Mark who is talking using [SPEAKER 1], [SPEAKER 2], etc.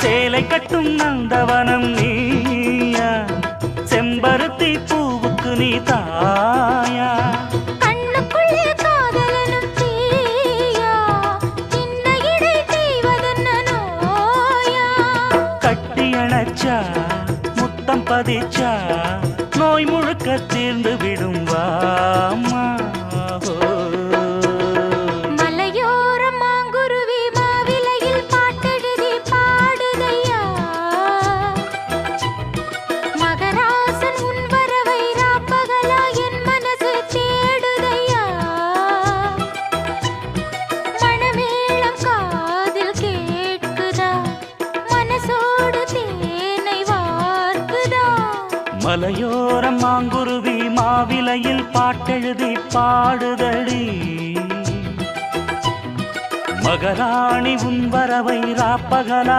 [SPEAKER 1] சேலை கட்டும் நந்தவனம் நீயா, செம்பருத்தி பூவுக்கு நீ தாயா,
[SPEAKER 2] கண்ணுக்குள்ளே காதலனும் தீயா, சின்ன இடை செய்வதென்ன நோயா?
[SPEAKER 1] கட்டியணைச்சா முத்தம் பதிச்சா நோய் முழுக்க தீர்ந்து விடும் வாமா.
[SPEAKER 2] மலையோரம் மாங்குருவி மாவிலையில் பாட்டெழுதி பாடுதையா, மகராசன் உன் வரவை ராப்பகலா என் மனசு தேடுதையா, மணமேளம் காதில் கேட்குதா, மனசோடு தேனை வார்க்குதா.
[SPEAKER 1] மலையோரம் மாங்குருவி மாவிலையில் பாட்டெழுதி பாடுதடி, மகராணி உன் வரவை ராப்பகலா